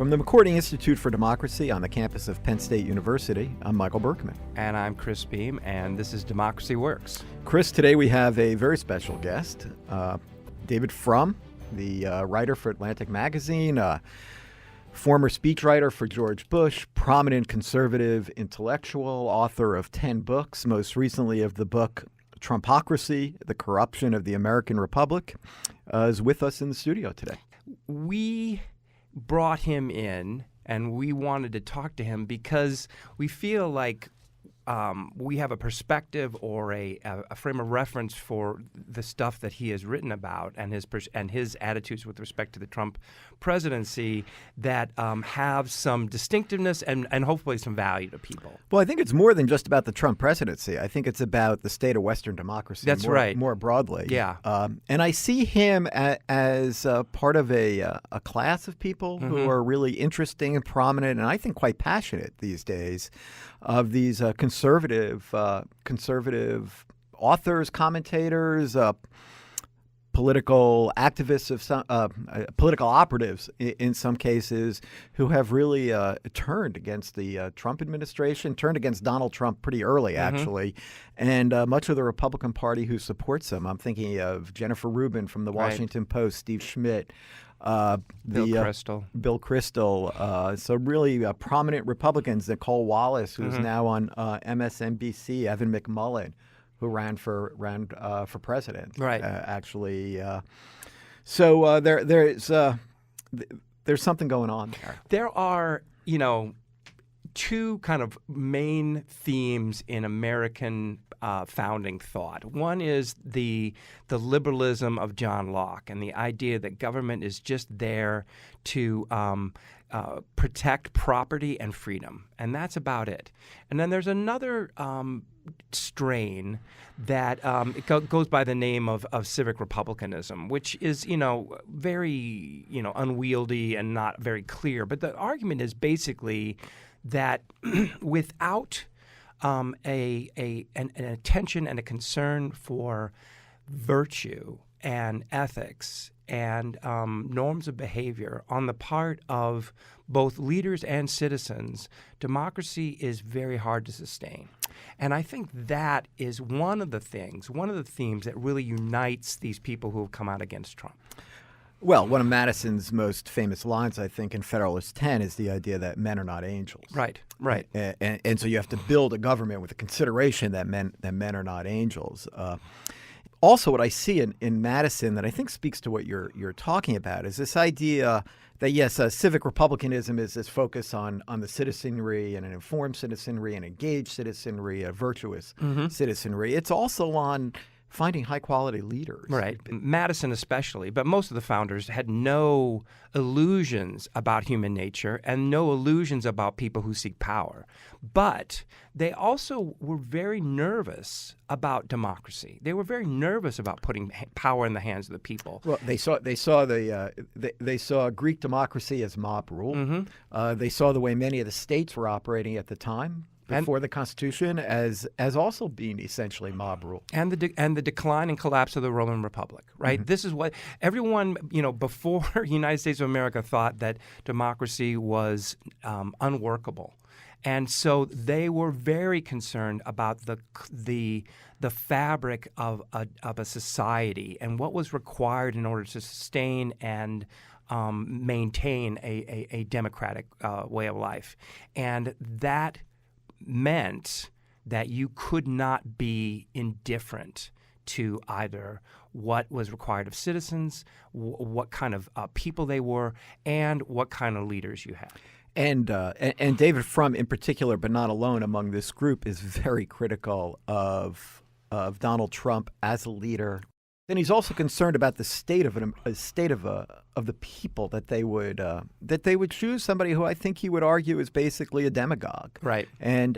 From the McCourtney Institute for Democracy on the campus of Penn State University, I'm Michael Berkman. And I'm Chris Beam, and this is Democracy Works. Chris, today we have a very special guest, David Frum, the writer for Atlantic Magazine, former speechwriter for George Bush, prominent conservative intellectual, author of 10 books, most recently of the book Trumpocracy, The Corruption of the American Republic, is with us in the studio today. We brought him in, and we wanted to talk to him because we feel like we have a perspective or a frame of reference for the stuff that he has written about and his attitudes with respect to the Trump presidency that have some distinctiveness and hopefully some value to people. Well, I think it's more than just about the Trump presidency. I think it's about the state of Western democracy. That's right. More broadly. Yeah. And I see him as part of a class of people who are really interesting and prominent and I think quite passionate these days of these conservative authors, commentators, political activists, of some political operatives in some cases, who have really turned against the Trump administration, turned against Donald Trump pretty early, actually, and much of the Republican Party who supports him. I'm thinking of Jennifer Rubin from the Washington Post, Steve Schmidt, Bill Kristol. So really prominent Republicans, Nicole Wallace, who's now on MSNBC, Evan McMullin, who ran for president, actually. So there's something going on there. There are, two kind of main themes in American founding thought. One is the liberalism of John Locke and the idea that government is just there to protect property and freedom, and that's about it. And then there's another strain that goes by the name of civic republicanism, which is very unwieldy and not very clear. But the argument is basically that without an attention and a concern for virtue and ethics and norms of behavior on the part of both leaders and citizens, democracy is very hard to sustain. And I think that is one of the themes that really unites these people who have come out against Trump. Well, one of Madison's most famous lines, I think, in Federalist 10 is the idea that men are not angels. Right. And so you have to build a government with the consideration that men are not angels. Also, what I see in Madison that I think speaks to what you're talking about is this idea that, yes, civic republicanism is this focus on the citizenry and an informed citizenry, an engaged citizenry, a virtuous citizenry. It's also on finding high-quality leaders. Right. Madison especially, but most of the founders had no illusions about human nature and no illusions about people who seek power. But they also were very nervous about democracy. They were very nervous about putting power in the hands of the people. Well, they saw Greek democracy as mob rule. They saw the way many of the states were operating at the time, before the Constitution, as also being essentially mob rule, and the decline and collapse of the Roman Republic. Right. This is what everyone before the United States of America thought, that democracy was unworkable, and so they were very concerned about the fabric of a society and what was required in order to sustain and maintain a democratic way of life, and that meant that you could not be indifferent to either what was required of citizens, what kind of people they were, and what kind of leaders you had. And David Frum in particular, but not alone among this group, is very critical of Donald Trump as a leader. And he's also concerned about the state of the people, that they would choose somebody who I think he would argue is basically a demagogue. Right. And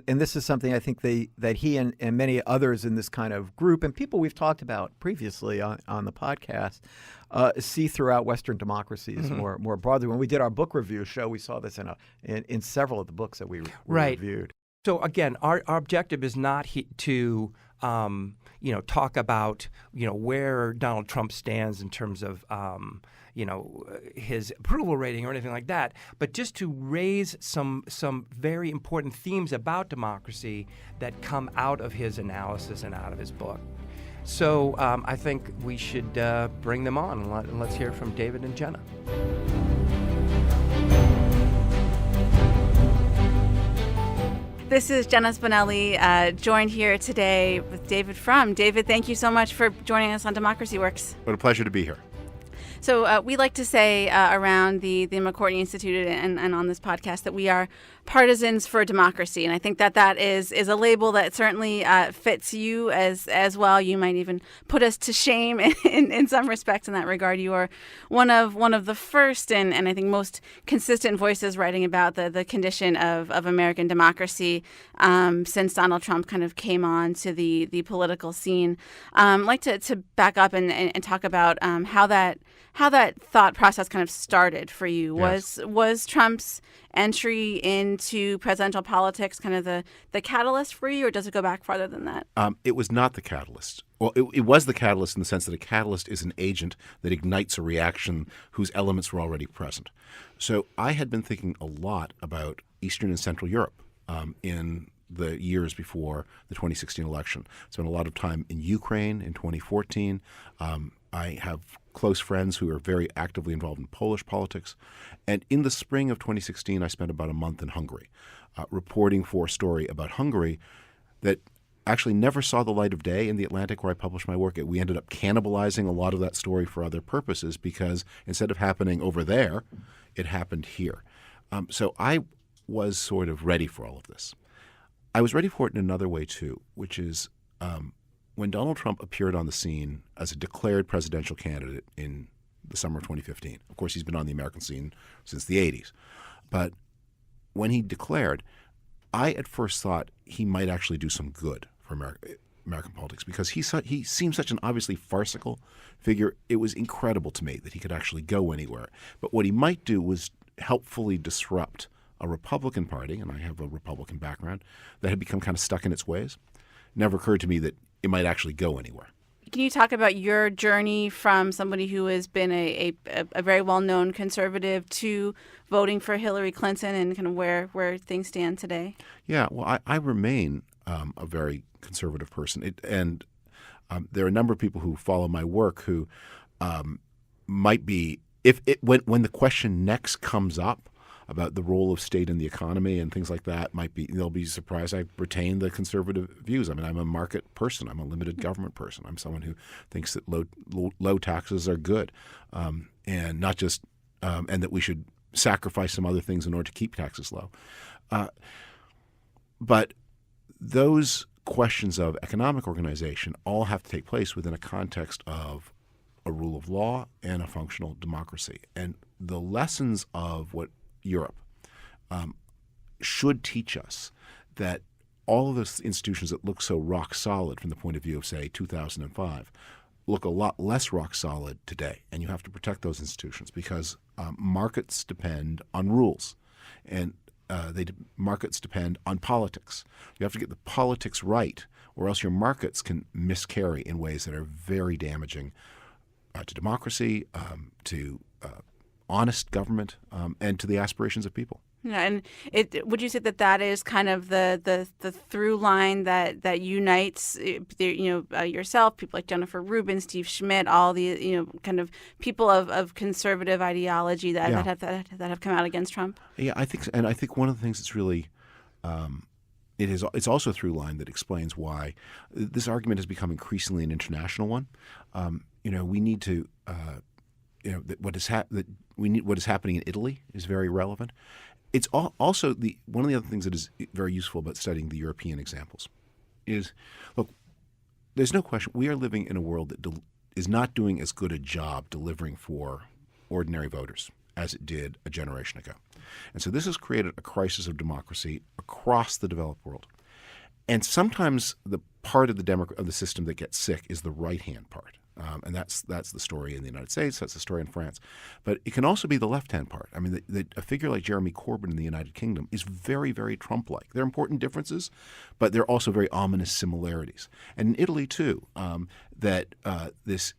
this is something I think that he and many others in this kind of group and people we've talked about previously on the podcast see throughout Western democracies more broadly. When we did our book review show, we saw this in several of the books that we reviewed. So again, our objective is not to talk about, where Donald Trump stands in terms of, his approval rating or anything like that, but just to raise some very important themes about democracy that come out of his analysis and out of his book. So I think we should bring them on, and let's hear from David and Jenna. This is Jenna Spinelli, joined here today with David Frum. David, thank you so much for joining us on Democracy Works. What a pleasure to be here. So we like to say around the McCourtney Institute and on this podcast that we are partisans for democracy. And I think that is a label that certainly fits you as well. You might even put us to shame in some respects in that regard. You are one of the first and I think most consistent voices writing about the condition of American democracy since Donald Trump kind of came on to the political scene. I'd like to back up and talk about how that thought process kind of started for you. Yes. Was Trump's entry into presidential politics kind of the catalyst for you, or does it go back farther than that? It was not the catalyst. Well, it was the catalyst in the sense that a catalyst is an agent that ignites a reaction whose elements were already present. So I had been thinking a lot about Eastern and Central Europe in the years before the 2016 election. Spent a lot of time in Ukraine in 2014. I have close friends who are very actively involved in Polish politics. And in the spring of 2016, I spent about a month in Hungary reporting for a story about Hungary that actually never saw the light of day in The Atlantic, where I published my work. We ended up cannibalizing a lot of that story for other purposes because instead of happening over there, it happened here. So I was sort of ready for all of this. I was ready for it in another way, too, which is when Donald Trump appeared on the scene as a declared presidential candidate in the summer of 2015. Of course, he's been on the American scene since the 80s. But when he declared, I at first thought he might actually do some good for American politics because he seemed such an obviously farcical figure. It was incredible to me that he could actually go anywhere. But what he might do was helpfully disrupt a Republican Party, and I have a Republican background, that had become kind of stuck in its ways. It never occurred to me that it might actually go anywhere. Can you talk about your journey from somebody who has been a very well-known conservative to voting for Hillary Clinton and kind of where things stand today? Yeah, well, I remain a very conservative person. There are a number of people who follow my work who might be, when the question next comes up about the role of state in the economy and things like that, they'll be surprised I retain the conservative views. I mean, I'm a market person. I'm a limited government person. I'm someone who thinks that low taxes are good, and not just and that we should sacrifice some other things in order to keep taxes low. But those questions of economic organization all have to take place within a context of a rule of law and a functional democracy. And the lessons of what Europe should teach us that all of those institutions that look so rock solid from the point of view of, say, 2005 look a lot less rock solid today. And you have to protect those institutions because markets depend on rules and markets depend on politics. You have to get the politics right or else your markets can miscarry in ways that are very damaging to democracy, to honest government, and to the aspirations of people. Yeah, and would you say that is kind of the through line that unites yourself, people like Jennifer Rubin, Steve Schmidt, all the kind of people of conservative ideology that have come out against Trump? Yeah, I think one of the things that's really it's also a through line that explains why this argument has become increasingly an international one. We need to. What is happening in Italy is very relevant. It's also one of the other things that is very useful about studying the European examples is, look, there's no question we are living in a world that is not doing as good a job delivering for ordinary voters as it did a generation ago. And so this has created a crisis of democracy across the developed world. And sometimes the part of the system that gets sick is the right-hand part. And that's the story in the United States. That's the story in France. But it can also be the left-hand part. I mean, a figure like Jeremy Corbyn in the United Kingdom is very, very Trump-like. There are important differences, but there are also very ominous similarities. And in Italy, too, this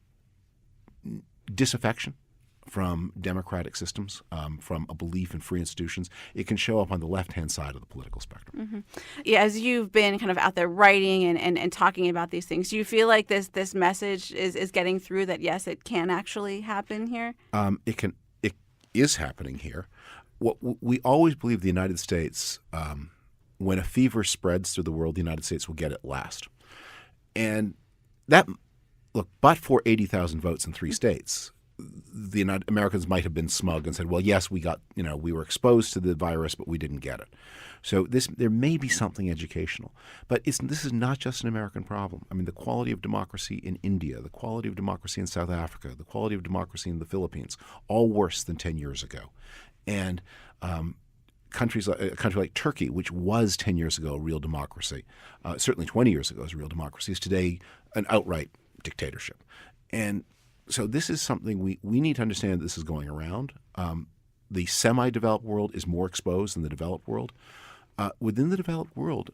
disaffection from democratic systems, from a belief in free institutions, it can show up on the left-hand side of the political spectrum. Mm-hmm. Yeah, as you've been kind of out there writing and talking about these things, do you feel like this message is getting through that, yes, it can actually happen here? It is happening here. What we always believe the United States, when a fever spreads through the world, the United States will get it last. And that, look, but for 80,000 votes in 3 states, the Americans might have been smug and said, well, yes, we were exposed to the virus, but we didn't get it. So there may be something educational. But this is not just an American problem. I mean, the quality of democracy in India, the quality of democracy in South Africa, the quality of democracy in the Philippines, all worse than 10 years ago. And a country like Turkey, which was 10 years ago a real democracy, certainly 20 years ago was a real democracy, is today an outright dictatorship. And so this is something we need to understand that this is going around. The semi-developed world is more exposed than the developed world. Within the developed world,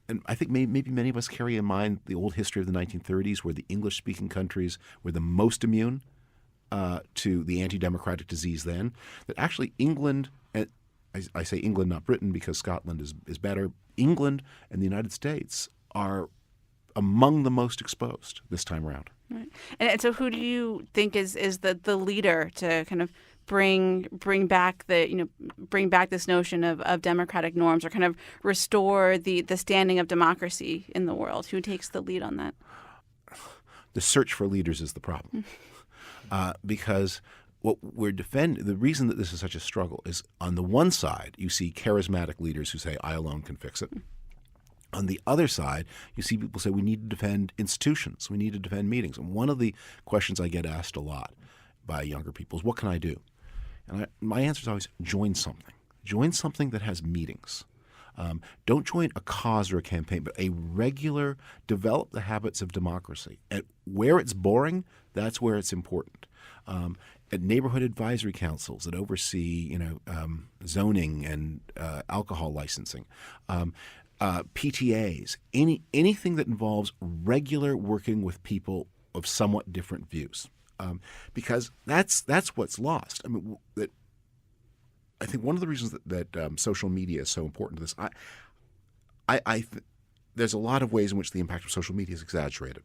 and I think maybe many of us carry in mind the old history of the 1930s where the English-speaking countries were the most immune to the anti-democratic disease then, that actually England, and I say England, not Britain, because Scotland is better, England and the United States are among the most exposed this time around. Right. And so who do you think is the leader to kind of bring back this notion of democratic norms, or kind of restore the standing of democracy in the world? Who takes the lead on that? The search for leaders is the problem. Because what we're defending, the reason that this is such a struggle is, on the one side, you see charismatic leaders who say, I alone can fix it. On the other side, you see people say we need to defend institutions, we need to defend meetings. And one of the questions I get asked a lot by younger people is, what can I do? And my answer is always, join something. Join something that has meetings. Don't join a cause or a campaign, but develop the habits of democracy. And where it's boring, that's where it's important. At neighborhood advisory councils that oversee, zoning and alcohol licensing, PTAs, anything that involves regular working with people of somewhat different views, because that's what's lost. I mean, I think one of the reasons that social media is so important to this, there's a lot of ways in which the impact of social media is exaggerated.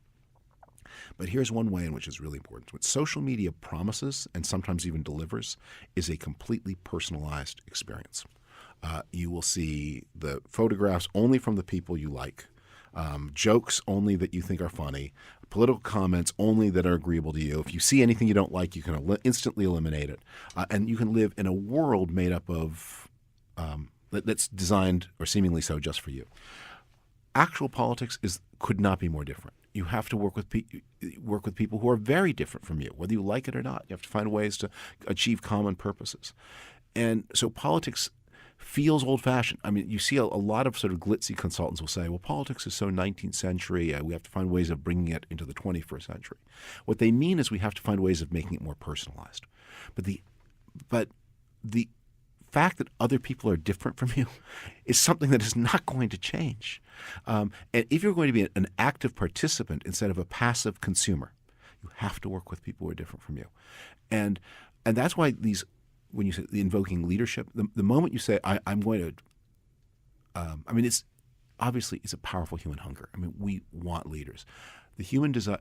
But here's one way in which it's really important. What social media promises, and sometimes even delivers, is a completely personalized experience. You will see the photographs only from the people you like, jokes only that you think are funny, political comments only that are agreeable to you. If you see anything you don't like, you can instantly eliminate it. And you can live in a world made up of that's designed, or seemingly so, just for you. Actual politics could not be more different. You have to work with people who are very different from you, whether you like it or not. You have to find ways to achieve common purposes. And so politics feels old-fashioned. I mean, you see a lot of sort of glitzy consultants will say, well, politics is so 19th century, we have to find ways of bringing it into the 21st century. What they mean is we have to find ways of making it more personalized. But the fact that other people are different from you is something that is not going to change. And if you're going to be an active participant instead of a passive consumer, you have to work with people who are different from you. And that's why when you say the invoking leadership, the moment you say, I'm going to, it's obviously it's a powerful human hunger. I mean, we want leaders. The human desire,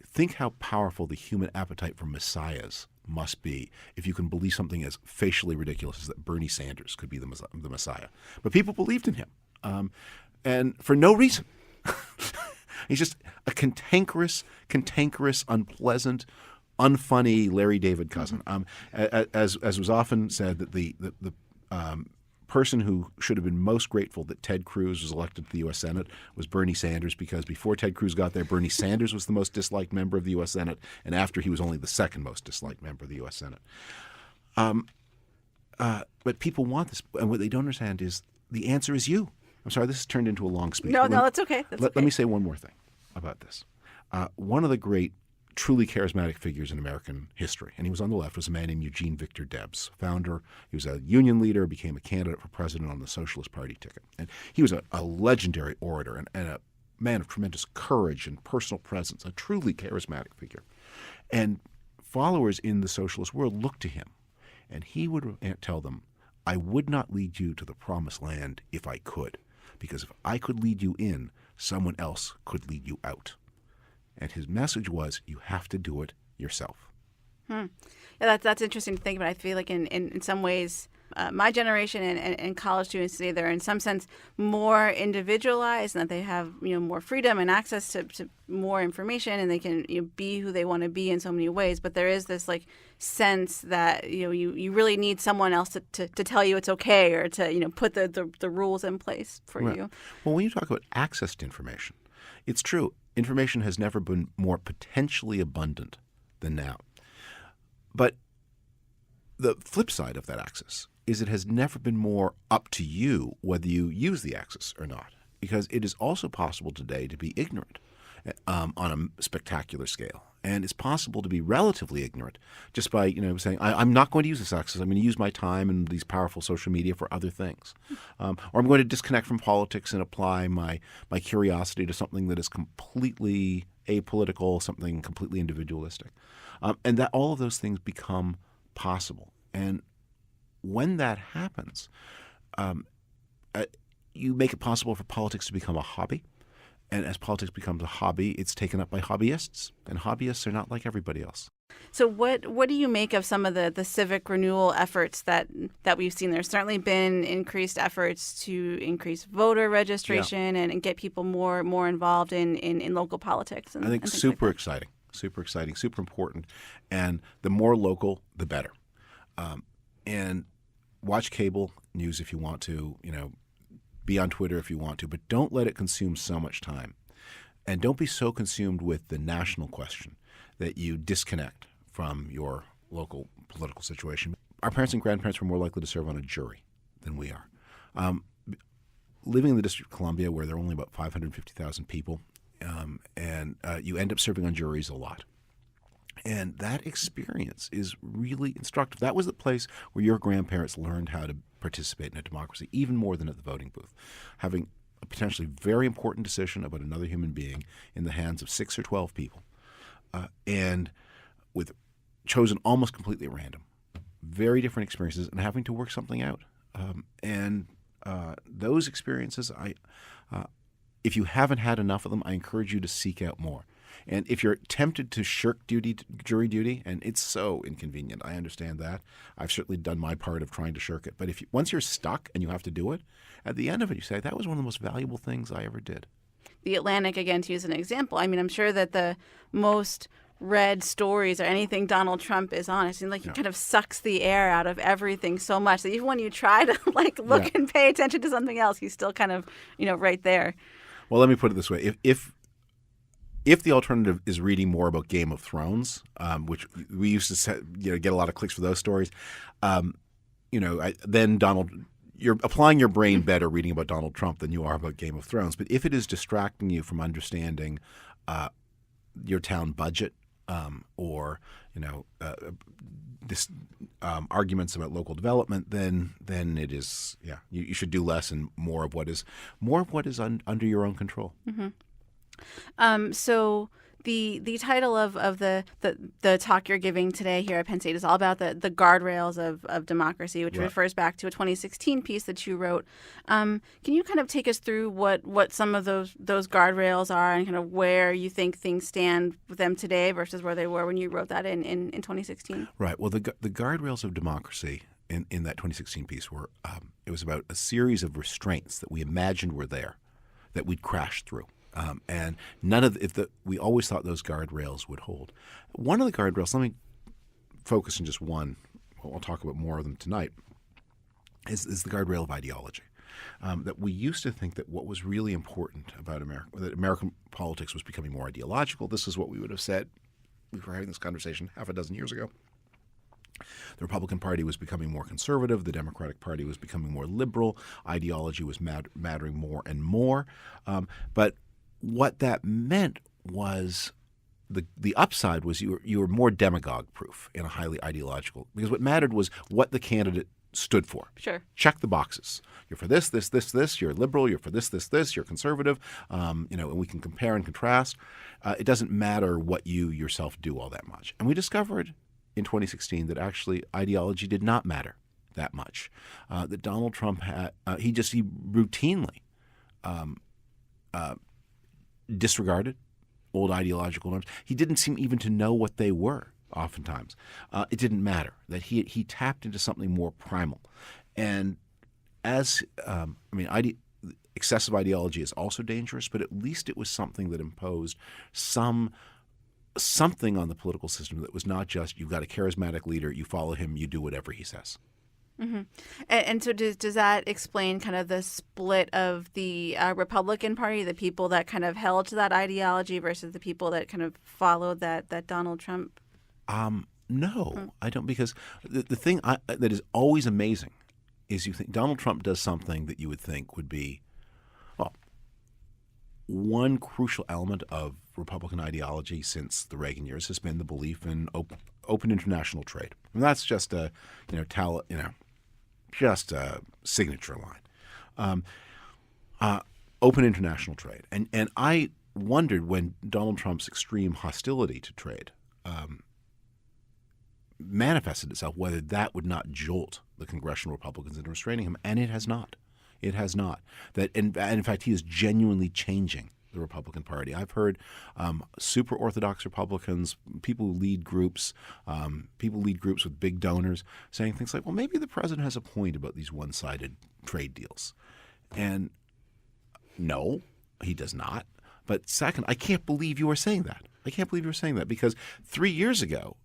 think how powerful the human appetite for messiahs must be if you can believe something as facially ridiculous as that Bernie Sanders could be the messiah. But people believed in him, and for no reason. He's just a cantankerous, unpleasant, unfunny Larry David cousin. As was often said, that the person who should have been most grateful that Ted Cruz was elected to the U.S. Senate was Bernie Sanders, because before Ted Cruz got there, Bernie Sanders was the most disliked member of the U.S. Senate, and after he was only the second most disliked member of the U.S. Senate. But people want this, and what they don't understand is the answer is you. I'm sorry, this has turned into a long speech. No, that's okay. Let me say one more thing about this. One of the great truly charismatic figures in American history. And he was on the left, was a man named Eugene Victor Debs, founder. He was a union leader, became a candidate for president on the Socialist Party ticket. And he was a legendary orator and a man of tremendous courage and personal presence, a truly charismatic figure. And followers in the socialist world looked to him, and he would tell them, I would not lead you to the promised land if I could, because if I could lead you in, someone else could lead you out. And his message was, you have to do it yourself. Yeah, that's interesting to think about. I feel like in some ways, my generation and college students today, they're in some sense more individualized, and that they have more freedom and access to more information, and they can be who they want to be in so many ways. But there is this like sense that you really need someone else to tell you it's okay, or to put the rules in place for you. Well, when you talk about access to information, it's true. Information has never been more potentially abundant than now. But the flip side of that access is it has never been more up to you whether you use the access or not, because it is also possible today to be ignorant on a spectacular scale. And it's possible to be relatively ignorant just by saying, I'm not going to use this access. I'm going to use my time and these powerful social media for other things. Or I'm going to disconnect from politics and apply my curiosity to something that is completely apolitical, something completely individualistic. And that all of those things become possible. And when that happens, you make it possible for politics to become a hobby. And as politics becomes a hobby, it's taken up by hobbyists. And hobbyists are not like everybody else. So what do you make of some of the civic renewal efforts that we've seen? There's certainly been increased efforts to increase voter registration and get people more involved in local politics. I think super exciting, super important. And the more local, the better. And watch cable news if you want to, be on Twitter if you want to, but don't let it consume so much time. And don't be so consumed with the national question that you disconnect from your local political situation. Our parents and grandparents were more likely to serve on a jury than we are. Living in the District of Columbia, where there are only about 550,000 people, and you end up serving on juries a lot. And that experience is really instructive. That was the place where your grandparents learned how to participate in a democracy, even more than at the voting booth. Having a potentially very important decision about another human being in the hands of 6 or 12 people, and with chosen almost completely at random. Very different experiences, and having to work something out. Those experiences, if you haven't had enough of them, I encourage you to seek out more. And if you're tempted to shirk jury duty, and it's so inconvenient, I understand that. I've certainly done my part of trying to shirk it. But once you're stuck and you have to do it, at the end of it, you say, that was one of the most valuable things I ever did. The Atlantic, again, to use an example, I mean, I'm sure that the most read stories or anything Donald Trump is on, it seems like he kind of sucks the air out of everything so much that even when you try to look and pay attention to something else, he's still kind of right there. Well, let me put it this way: if the alternative is reading more about Game of Thrones, which we used to get a lot of clicks for those stories, then you're applying your brain better reading about Donald Trump than you are about Game of Thrones. But if it is distracting you from understanding your town budget or arguments about local development, then it is you should do less and more of what is under your own control. Mm-hmm. So the title of the talk you're giving today here at Penn State is all about the guardrails of democracy, which refers back to a 2016 piece that you wrote. Can you kind of take us through what some of those guardrails are and kind of where you think things stand with them today versus where they were when you wrote that in 2016? Right. Well, the guardrails of democracy in that 2016 piece were it was about a series of restraints that we imagined were there that we'd crash through. And none of we always thought those guardrails would hold. One of the guardrails, let me focus on just one. I'll talk about more of them tonight. Is the guardrail of ideology. That we used to think that what was really important about America, that American politics was becoming more ideological. This is what we would have said. We were having this conversation half a dozen years ago. The Republican Party was becoming more conservative. The Democratic Party was becoming more liberal. Ideology was mattering more and more. But what that meant was the upside was you were more demagogue proof in a highly ideological, because what mattered was what the candidate stood for. Sure. Check the boxes. You're for this, this, this, this. You're liberal. You're for this, this, this. You're conservative. And we can compare and contrast. It doesn't matter what you yourself do all that much. And we discovered in 2016 that actually ideology did not matter that much. That Donald Trump had he routinely disregarded old ideological norms. He didn't seem even to know what they were. Oftentimes, it didn't matter that he tapped into something more primal, and as excessive ideology is also dangerous, but at least it was something that imposed something on the political system that was not just you've got a charismatic leader, you follow him, you do whatever he says. Mm-hmm. And so does that explain kind of the split of the Republican Party, the people that kind of held to that ideology versus the people that kind of followed that Donald Trump? No, I don't, because the thing that is always amazing is you think Donald Trump does something that you would think would be, well, one crucial element of Republican ideology since the Reagan years has been the belief in open international trade. And that's just just a signature line. Open international trade. And I wondered when Donald Trump's extreme hostility to trade manifested itself, whether that would not jolt the congressional Republicans into restraining him, and it has not. It has not. That, in fact, he is genuinely changing the Republican Party. I've heard super orthodox Republicans, people who lead groups, with big donors, saying things like, "Well, maybe the president has a point about these one-sided trade deals," and no, he does not. But second, I can't believe you are saying that. I can't believe you were saying that, because 3 years ago,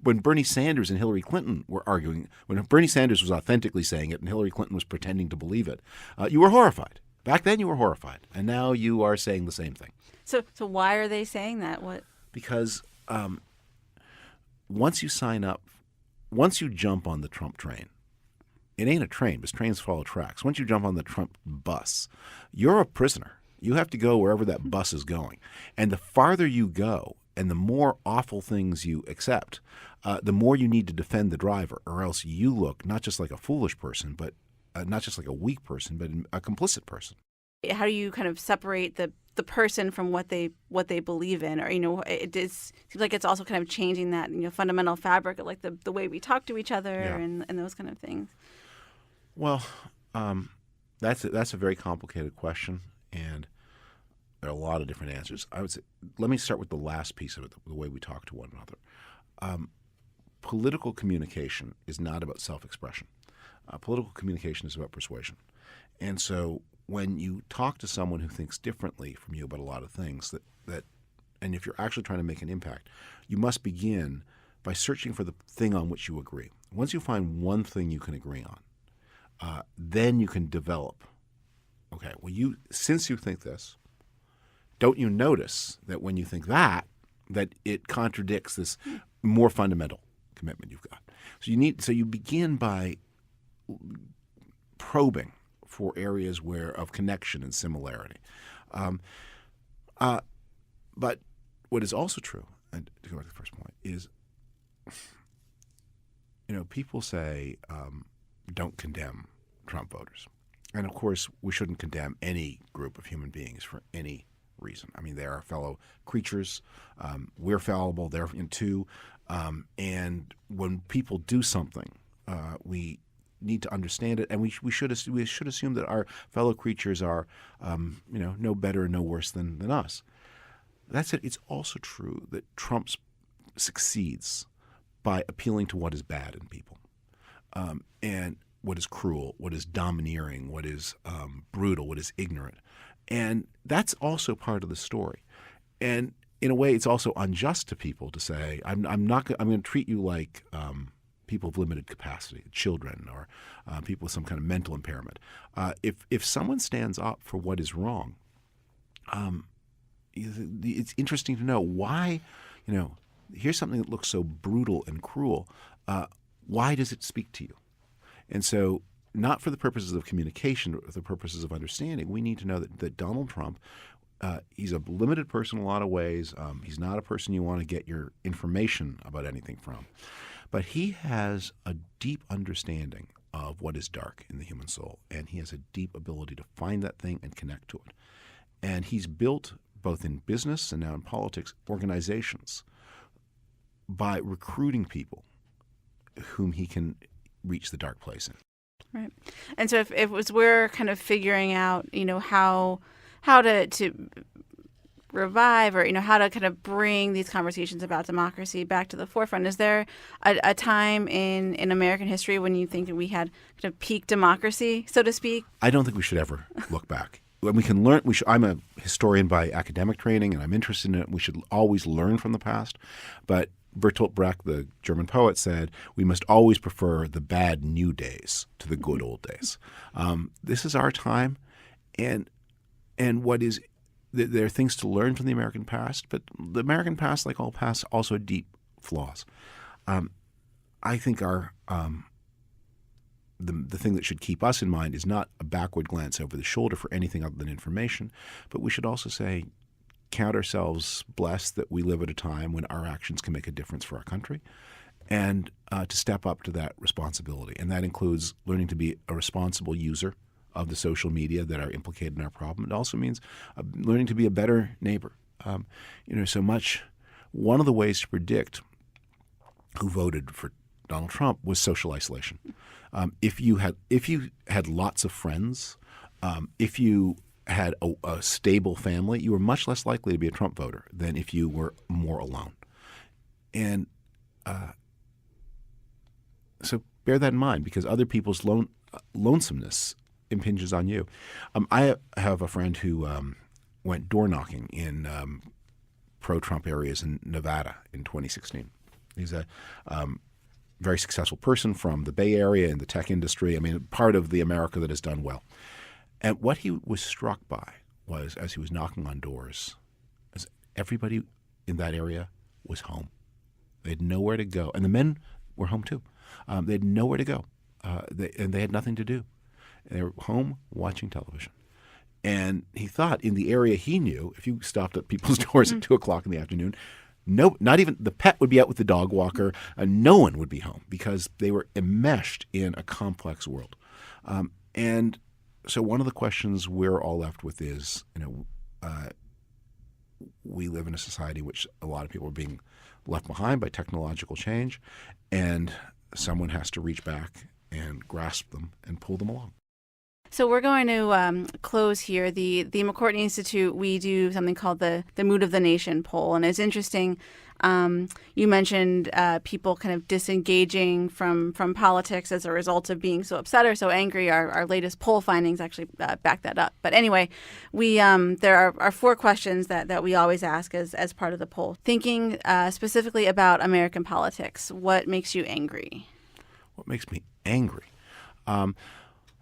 when Bernie Sanders and Hillary Clinton were arguing, when Bernie Sanders was authentically saying it and Hillary Clinton was pretending to believe it, you were horrified. Back then you were horrified, and now you are saying the same thing. So why are they saying that? What? Because once you sign up, once you jump on the Trump train, it ain't a train, because trains follow tracks. Once you jump on the Trump bus, you're a prisoner. You have to go wherever that bus is going. And the farther you go and the more awful things you accept, the more you need to defend the driver, or else you look not just like a foolish person, but not just like a weak person, but a complicit person. How do you kind of separate the person from what they believe in? Or, it seems like it's also kind of changing that, fundamental fabric of like the way we talk to each other and those kind of things. Well, that's a very complicated question, and there are a lot of different answers. I would say, let me start with the last piece of it, the way we talk to one another. Political communication is not about self-expression. Political communication is about persuasion. And so when you talk to someone who thinks differently from you about a lot of things, and if you're actually trying to make an impact, you must begin by searching for the thing on which you agree. Once you find one thing you can agree on, then you can develop, okay, well, since you think this, don't you notice that when you think that it contradicts this more fundamental commitment you've got? So you begin by probing for areas of connection and similarity. But what is also true, and to go back to the first point, is people say don't condemn Trump voters, and of course we shouldn't condemn any group of human beings for any reason. I mean, they are fellow creatures. We're fallible. They're too. And when people do something, we need to understand it, and we should assume that our fellow creatures are, no better and no worse than us. That said, it's also true that Trump succeeds by appealing to what is bad in people, and what is cruel, what is domineering, what is brutal, what is ignorant. And that's also part of the story. And in a way, it's also unjust to people to say, I'm going to treat you like people of limited capacity, children, or people with some kind of mental impairment. If someone stands up for what is wrong, it's interesting to know why, here's something that looks so brutal and cruel. Why does it speak to you? And so, not for the purposes of communication, but for the purposes of understanding, we need to know that Donald Trump he's a limited person in a lot of ways. He's not a person you want to get your information about anything from. But he has a deep understanding of what is dark in the human soul, and he has a deep ability to find that thing and connect to it. And he's built, both in business and now in politics, organizations by recruiting people whom he can reach the dark place in. Right. And so if we're kind of figuring out, how to revive, or how to kind of bring these conversations about democracy back to the forefront, is there a time in American history when you think that we had kind of peak democracy, so to speak? I don't think we should ever look back. When we can learn, I'm a historian by academic training, and I'm interested in it. We should always learn from the past. But Bertolt Brecht, the German poet, said, we must always prefer the bad new days to the good old days. This is our time, and what is there are things to learn from the American past, but the American past, like all past, also had deep flaws. I think our the thing that should keep us in mind is not a backward glance over the shoulder for anything other than information, but we should also say, count ourselves blessed that we live at a time when our actions can make a difference for our country, and to step up to that responsibility. And that includes learning to be a responsible user of the social media that are implicated in our problem. It also means learning to be a better neighbor. So much. One of the ways to predict who voted for Donald Trump was social isolation. If you had lots of friends, if you had a stable family, you were much less likely to be a Trump voter than if you were more alone. And so bear that in mind, because other people's lonesomeness impinges on you. I have a friend who went door knocking in pro-Trump areas in Nevada in 2016. He's a very successful person from the Bay Area in the tech industry. I mean, part of the America that has done well. And what he was struck by was, as he was knocking on doors, as everybody in that area was home. They had nowhere to go. And the men were home too. They had nowhere to go. And they had nothing to do. They were home watching television. And he thought, in the area he knew, if you stopped at people's doors at 2 o'clock in the afternoon, not even the pet would be out with the dog walker, and no one would be home, because they were enmeshed in a complex world. And so one of the questions we're all left with is, we live in a society in which a lot of people are being left behind by technological change, and someone has to reach back and grasp them and pull them along. So we're going to close here. The McCourtney Institute, we do something called the Mood of the Nation poll. And it's interesting, you mentioned people kind of disengaging from politics as a result of being so upset or so angry. Our latest poll findings actually back that up. But anyway, there are 4 questions that we always ask as part of the poll. Thinking specifically about American politics, what makes you angry? What makes me angry?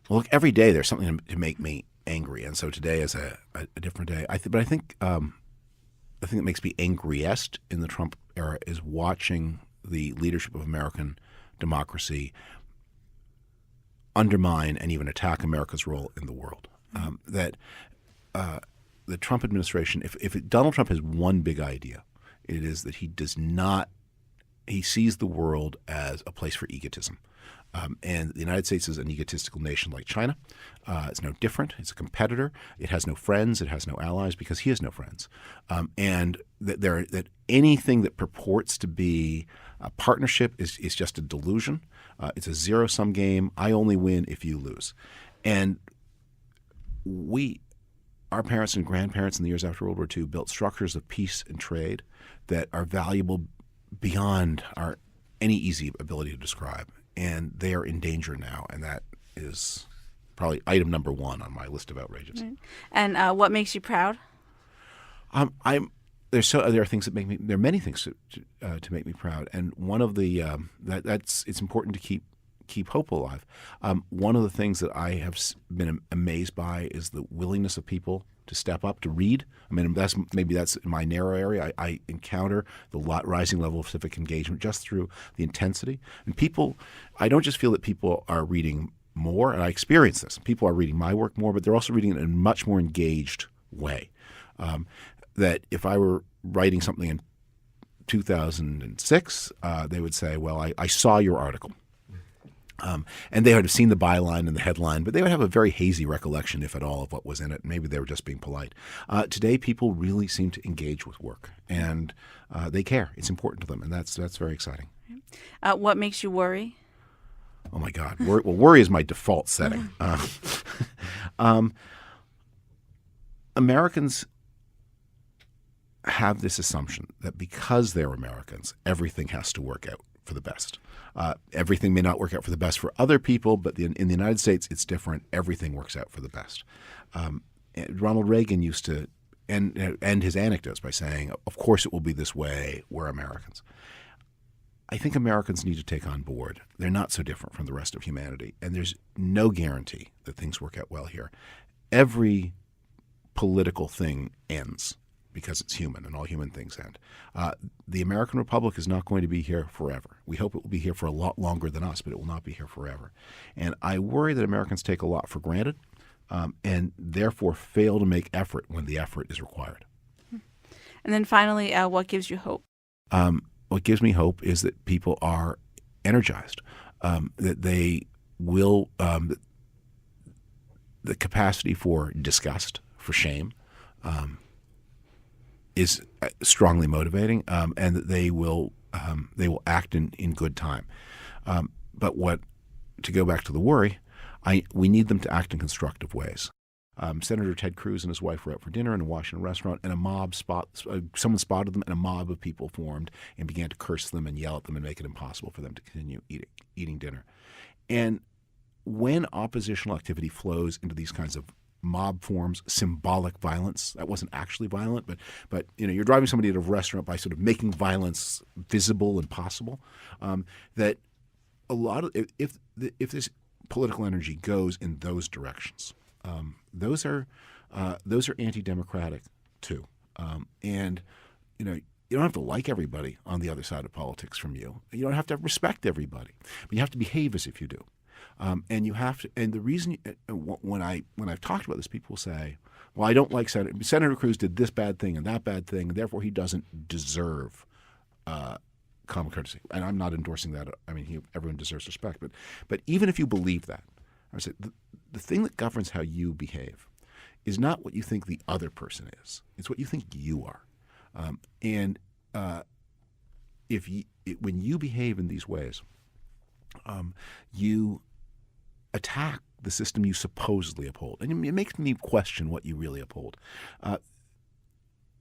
Well, look, every day there's something to make me angry, and so today is a different day. But I think the thing that makes me angriest in the Trump era is watching the leadership of American democracy undermine and even attack America's role in the world. The Trump administration, if Donald Trump has one big idea, it is that he sees the world as a place for egotism. And the United States is an egotistical nation like China. It's no different. It's a competitor. It has no friends. It has no allies because he has no friends. And that anything that purports to be a partnership is just a delusion. It's a zero-sum game. I only win if you lose. And our parents and grandparents in the years after World War II built structures of peace and trade that are valuable beyond any easy ability to describe. And they are in danger now, and that is probably item number 1 on my list of outrages. Right. And what makes you proud? There are things that make me. There are many things to make me proud, and one of the it's important to keep hope alive. One of the things that I have been amazed by is the willingness of people to step up to read. I mean, that's in my narrow area. I encounter the rising level of civic engagement just through the intensity. And I don't just feel that people are reading more, and I experience this. People are reading my work more, but they're also reading it in a much more engaged way. That if I were writing something in 2006, they would say, well, I saw your article. And they would have seen the byline and the headline, but they would have a very hazy recollection, if at all, of what was in it. Maybe they were just being polite. Today, people really seem to engage with work, and they care. It's important to them, and that's very exciting. What makes you worry? Oh, my God. Worry is my default setting. Americans have this assumption that because they're Americans, everything has to work out for the best. Everything may not work out for the best for other people, but in the United States, it's different. Everything works out for the best. Ronald Reagan used to end his anecdotes by saying, of course it will be this way. We're Americans. I think Americans need to take on board. They're not so different from the rest of humanity, and there's no guarantee that things work out well here. Every political thing ends because it's human, and all human things end. The American Republic is not going to be here forever. We hope it will be here for a lot longer than us, but it will not be here forever. And I worry that Americans take a lot for granted and therefore fail to make effort when the effort is required. And then finally, what gives you hope? What gives me hope is that people are energized, that they will the capacity for disgust, for shame, is strongly motivating, and that they will act in good time. But to go back to the worry, we need them to act in constructive ways. Senator Ted Cruz and his wife were out for dinner in a Washington restaurant, and someone spotted them, and a mob of people formed and began to curse them and yell at them and make it impossible for them to continue eating dinner. And when oppositional activity flows into these kinds of mob forms, symbolic violence. That wasn't actually violent, but you're driving somebody to a restaurant by sort of making violence visible and possible. That a lot of if this political energy goes in those directions, those are anti-democratic too. And you don't have to like everybody on the other side of politics from you. You don't have to respect everybody, but you have to behave as if you do. And you have to. And the reason when I've talked about this, people will say, "Well, I don't like Senator Cruz did this bad thing and that bad thing, and therefore he doesn't deserve common courtesy." And I'm not endorsing that. I mean, everyone deserves respect. But even if you believe that, I would say the thing that governs how you behave is not what you think the other person is. It's what you think you are. When you behave in these ways, you attack the system you supposedly uphold. And it makes me question what you really uphold. A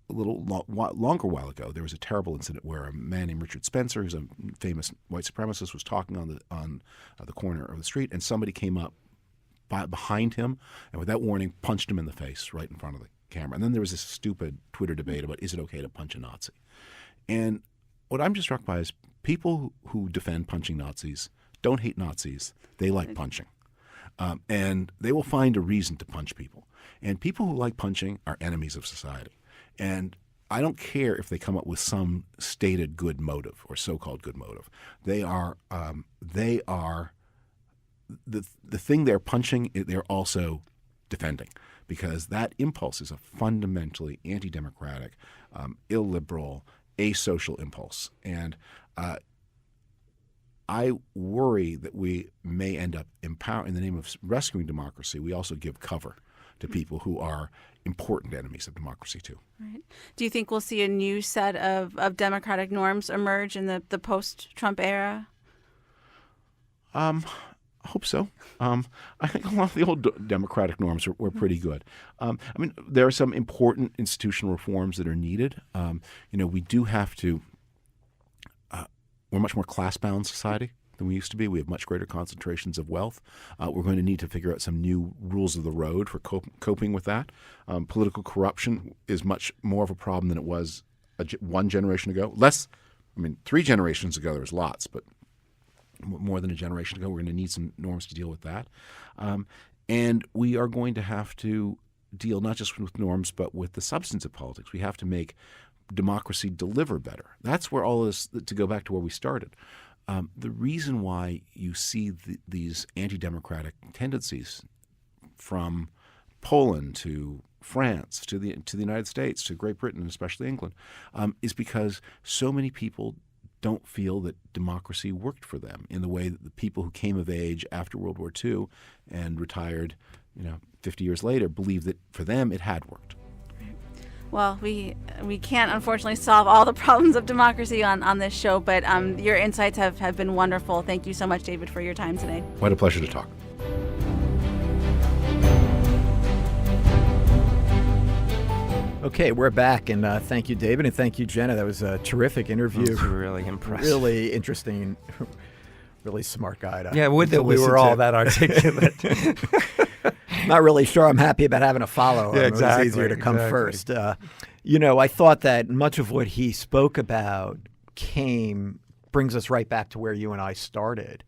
longer while ago, there was a terrible incident where a man named Richard Spencer, who's a famous white supremacist, was talking on the corner of the street, and somebody came up behind him and without warning punched him in the face right in front of the camera. And then there was this stupid Twitter debate about, is it okay to punch a Nazi? And what I'm just struck by is people who defend punching Nazis don't hate Nazis. They like punching. And they will find a reason to punch people. And people who like punching are enemies of society. And I don't care if they come up with some stated good motive or so-called good motive. They are the thing they're punching, they're also defending, because that impulse is a fundamentally anti-democratic, illiberal, asocial impulse. And I worry that we may end up in the name of rescuing democracy, we also give cover to people who are important enemies of democracy too. Right. Do you think we'll see a new set of democratic norms emerge in the post-Trump era? I hope so. I think a lot of the old democratic norms were pretty good. I mean, there are some important institutional reforms that are needed. We do have to. We're a much more class-bound society than we used to be. We have much greater concentrations of wealth. We're going to need to figure out some new rules of the road for coping with that. Political corruption is much more of a problem than it was one generation ago. 3 generations ago there was lots, but more than a generation ago, we're going to need some norms to deal with that. And we are going to have to deal not just with norms, but with the substance of politics. We have to make democracy deliver better. That's where all this, to go back to where we started. The reason why you see these anti-democratic tendencies from Poland to France, to the United States, to Great Britain, especially England, is because so many people don't feel that democracy worked for them in the way that the people who came of age after World War II and retired, 50 years later, believe that for them it had worked. Well, we can't unfortunately solve all the problems of democracy on this show, but your insights have been wonderful. Thank you so much, David, for your time today. What a pleasure to talk. Okay, we're back, and thank you, David, and thank you, Jenna. That was a terrific interview. It's really impressive. Really interesting, really smart guy. Would that we were all that articulate. Not really sure I'm happy about having to follow him. Yeah, exactly, It was easier to come first. I thought that much of what he spoke about brings us right back to where you and I started.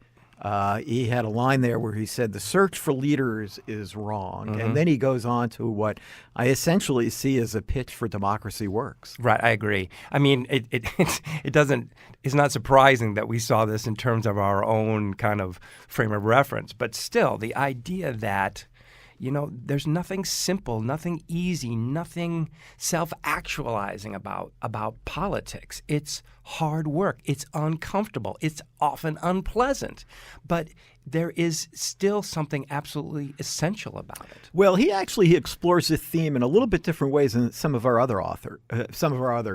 He had a line there where he said, the search for leaders is wrong. Mm-hmm. And then he goes on to what I essentially see as a pitch for democracy works. Right, I agree. I mean, it's not surprising that we saw this in terms of our own kind of frame of reference. But still, the idea that there's nothing simple, nothing easy, nothing self-actualizing about politics. It's hard work. It's uncomfortable. It's often unpleasant. But there is still something absolutely essential about it. Well, he explores the theme in a little bit different ways than some of our other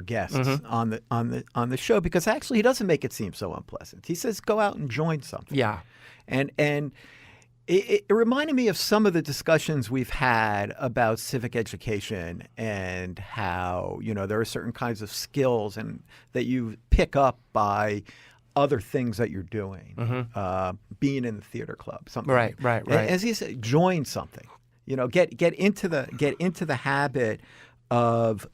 guests Mm-hmm. on the show, because actually he doesn't make it seem so unpleasant. He says, go out and join something. Yeah. And it reminded me of some of the discussions we've had about civic education and how, there are certain kinds of skills and that you pick up by other things that you're doing, being in the theater club, something. Right. As he said, join something. Get into the habit of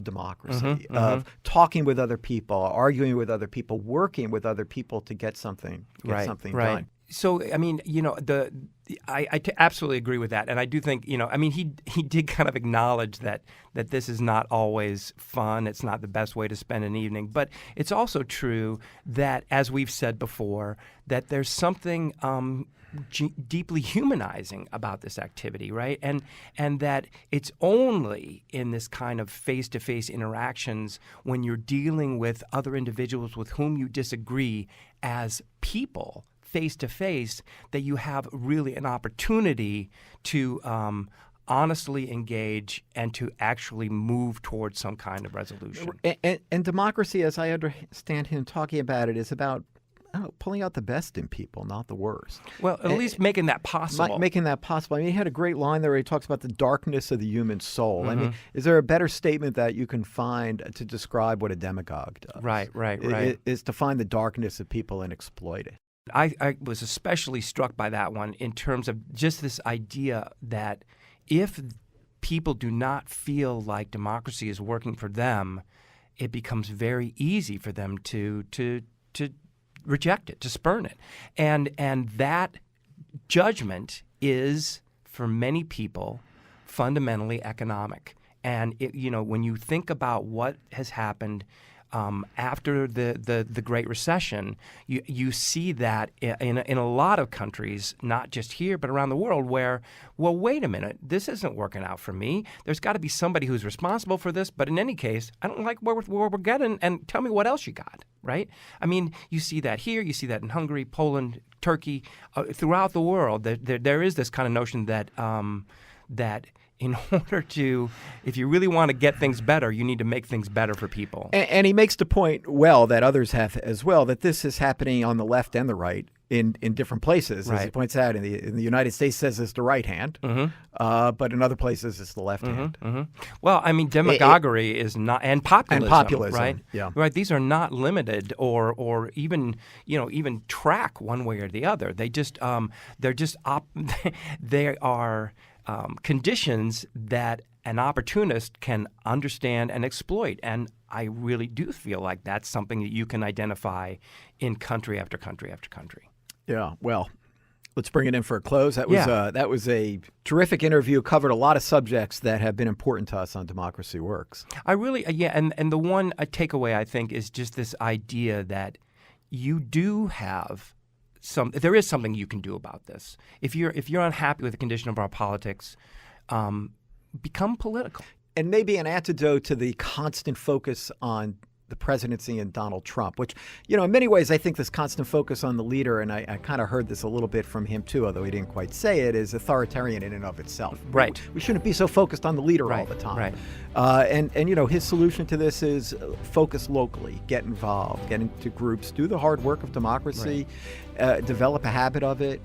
democracy, of talking with other people, arguing with other people, working with other people to get something done. So, I mean, I absolutely agree with that. And I do think, he did kind of acknowledge that this is not always fun. It's not the best way to spend an evening. But it's also true that, as we've said before, that there's something deeply humanizing about this activity, right? And that it's only in this kind of face-to-face interactions when you're dealing with other individuals with whom you disagree as people face-to-face that you have really an opportunity to honestly engage and to actually move towards some kind of resolution. And democracy, as I understand him talking about it, is about pulling out the best in people, not the worst. Well, at least making that possible. Making that possible. I mean, he had a great line there where he talks about the darkness of the human soul. I mean, is there a better statement that you can find to describe what a demagogue does? Right. Is to find the darkness of people and exploit it. I was especially struck by that one in terms of just this idea that if people do not feel like democracy is working for them, it becomes very easy for them to reject it, to spurn it. And that judgment is, for many people, fundamentally economic. And when you think about what has happened after the Great Recession, you see that in a lot of countries, not just here but around the world, where, well, wait a minute, this isn't working out for me. There's got to be somebody who's responsible for this. But in any case, I don't like where we're getting, and tell me what else you got, right? I mean, you see that here, you see that in Hungary, Poland, Turkey, throughout the world. There is this kind of notion that in order to, if you really want to get things better, you need to make things better for people. And he makes the point, well, that others have as well, that this is happening on the left and the right in different places. As he points out, in the United States says it's the right hand, but in other places it's the left hand. Well, I mean, demagoguery is not, and populism, right? Yeah. Right. These are not limited or even track one way or the other. They just they are conditions that an opportunist can understand and exploit. And I really do feel like that's something that you can identify in country after country after country. Yeah, well, let's bring it in for a close. That was a terrific interview, covered a lot of subjects that have been important to us on Democracy Works. I really, and the one takeaway, I think, is just this idea that you do have there is something you can do about this. If you're unhappy with the condition of our politics, become political. And maybe an antidote to the constant focus on the presidency and Donald Trump, which, in many ways, I think this constant focus on the leader, and I kind of heard this a little bit from him too, although he didn't quite say it, is authoritarian in and of itself. Right. We shouldn't be so focused on the leader all the time. Right. And his solution to this is focus locally, get involved, get into groups, do the hard work of democracy, develop a habit of it.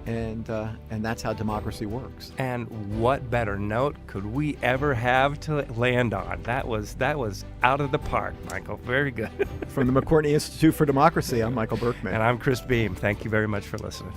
And that's how democracy works. And what better note could we ever have to land on? That was out of the park, Michael. Very good. From the McCourtney Institute for Democracy, I'm Michael Berkman. And I'm Chris Beam. Thank you very much for listening.